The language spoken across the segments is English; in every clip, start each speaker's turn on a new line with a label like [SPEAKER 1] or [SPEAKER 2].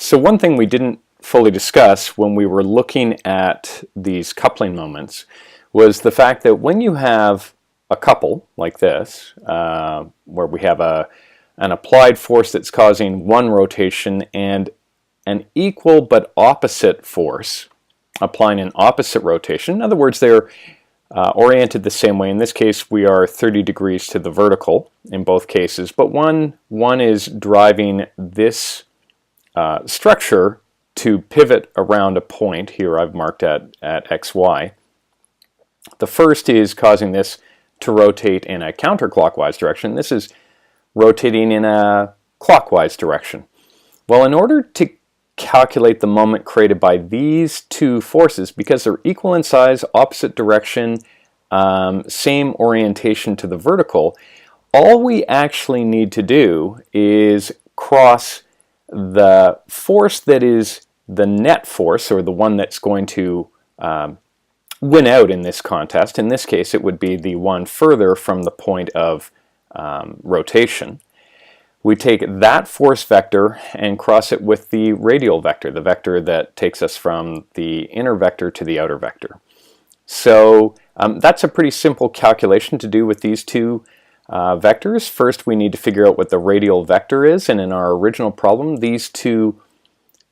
[SPEAKER 1] So one thing we didn't fully discuss when we were looking at these coupling moments was the fact that when you have a couple like this, where we have an applied force that's causing one rotation and an equal but opposite force applying an opposite rotation. In other words, they're oriented the same way. In this case, we are 30 degrees to the vertical in both cases, but one is driving this structure to pivot around a point. Here I've marked at XY. The first is causing this to rotate in a counterclockwise direction. This is rotating in a clockwise direction. Well, in order to calculate the moment created by these two forces, because they're equal in size, opposite direction, same orientation to the vertical, all we actually need to do is cross the force that is the net force, or the one that's going to win out in this contest. In this case, it would be the one further from the point of rotation. We take that force vector and cross it with the radial vector, the vector that takes us from the inner vector to the outer vector. So that's a pretty simple calculation to do with these two vectors. First, we need to figure out what the radial vector is, and in our original problem, these two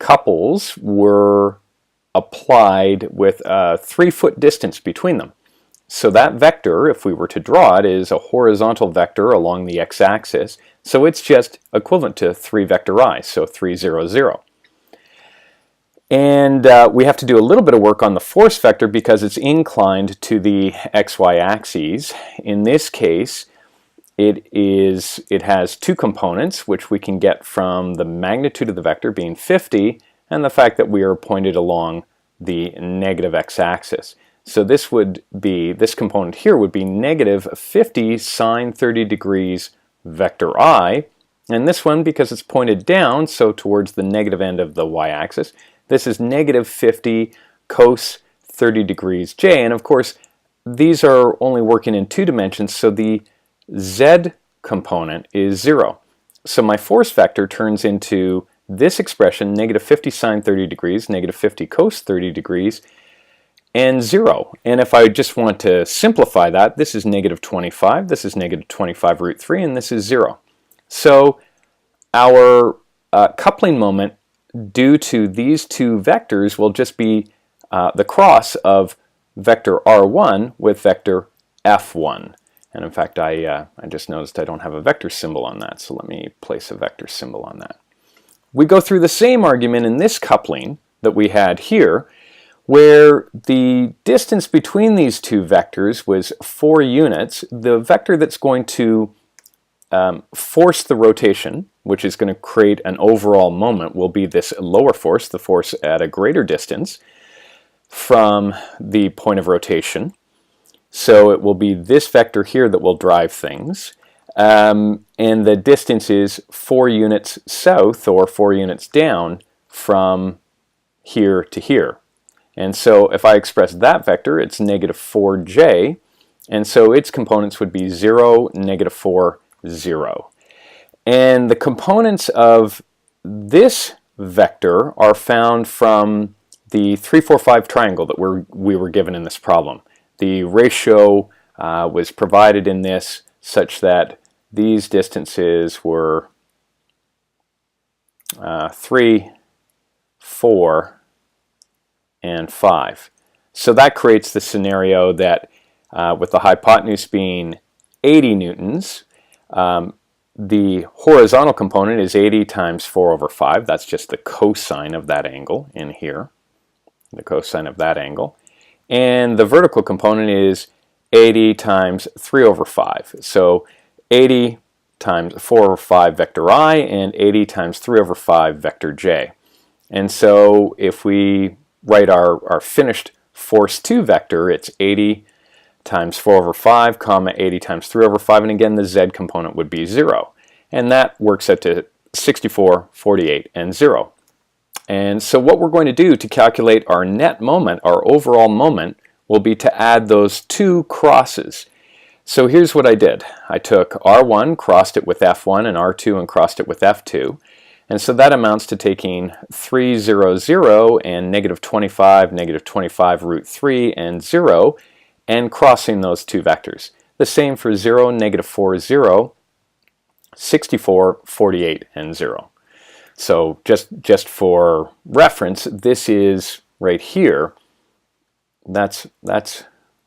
[SPEAKER 1] couples were applied with a 3-foot distance between them. So that vector, if we were to draw it, is a horizontal vector along the x-axis. So it's just equivalent to 3 vector I, so 3, 0, 0. And we have to do a little bit of work on the force vector because it's inclined to the xy axes. In this case, it has two components, which we can get from the magnitude of the vector being 50 and the fact that we are pointed along the negative x-axis. So this component here would be negative 50 sine 30 degrees vector I, and this one, because it's pointed down, so towards the negative end of the y-axis, this is negative 50 cos 30 degrees j, and of course these are only working in 2 dimensions, so the z component is 0. So my force vector turns into this expression, negative 50 sine 30 degrees, negative 50 cos 30 degrees, and 0. And if I just want to simplify that, this is negative 25, this is negative 25 root 3, and this is 0. So our coupling moment due to these two vectors will just be the cross of vector r1 with vector f1. And in fact, I just noticed I don't have a vector symbol on that, so let me place a vector symbol on that. We go through the same argument in this coupling that we had here, where the distance between these two vectors was 4 units. The vector that's going to force the rotation, which is going to create an overall moment, will be this lower force, the force at a greater distance from the point of rotation. So it will be this vector here that will drive things. And the distance is 4 units south, or 4 units down, from here to here. And so if I express that vector, it's negative 4j, and so its components would be 0, negative 4, 0. And the components of this vector are found from the 3, 4, 5 triangle that we were given in this problem. The ratio was provided in this such that these distances were 3, 4, and 5. So that creates the scenario that with the hypotenuse being 80 newtons, the horizontal component is 80 times 4 over 5. That's just the cosine of that angle in here, the cosine of that angle. And the vertical component is 80 times 3 over 5. So 80 times 4 over 5 vector I and 80 times 3 over 5 vector j. And so if we write our finished force 2 vector, it's 80 times 4 over 5, comma 80 times 3 over 5, and again the z component would be 0. And that works out to 64, 48, and 0. And so what we're going to do to calculate our net moment, our overall moment, will be to add those two crosses. So here's what I did. I took R1, crossed it with F1, and R2 and crossed it with F2. And so that amounts to taking 3, 0, 0 and negative 25 root 3 and 0 and crossing those two vectors. The same for 0, negative 4, 0, 64, 48 and 0. So just for reference, this is right here. That's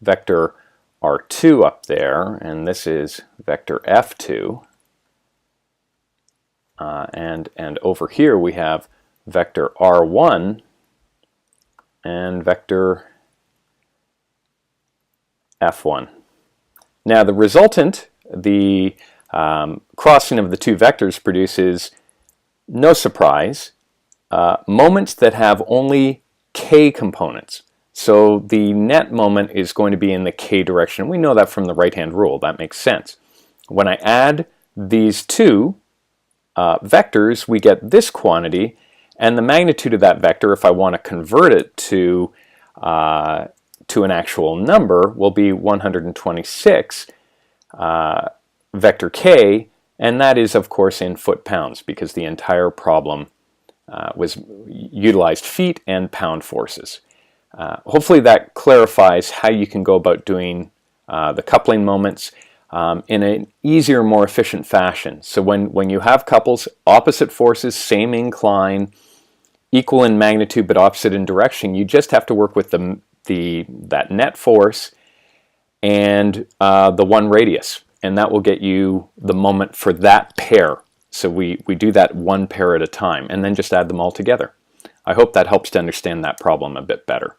[SPEAKER 1] vector R2 up there, and this is vector F2. And over here we have vector R1 and vector F1. Now the resultant, the crossing of the two vectors, produces, no surprise, moments that have only k components. So the net moment is going to be in the k direction. We know that from the right-hand rule. That makes sense. When I add these two vectors, we get this quantity, and the magnitude of that vector, if I want to convert it to an actual number, will be 126 vector k, and that is of course in foot-pounds because the entire problem was utilized feet and pound forces. Hopefully that clarifies how you can go about doing the coupling moments in an easier, more efficient fashion. So when you have couples, opposite forces, same incline, equal in magnitude but opposite in direction, you just have to work with that net force and the one radius, and that will get you the moment for that pair. So we do that one pair at a time and then just add them all together. I hope that helps to understand that problem a bit better.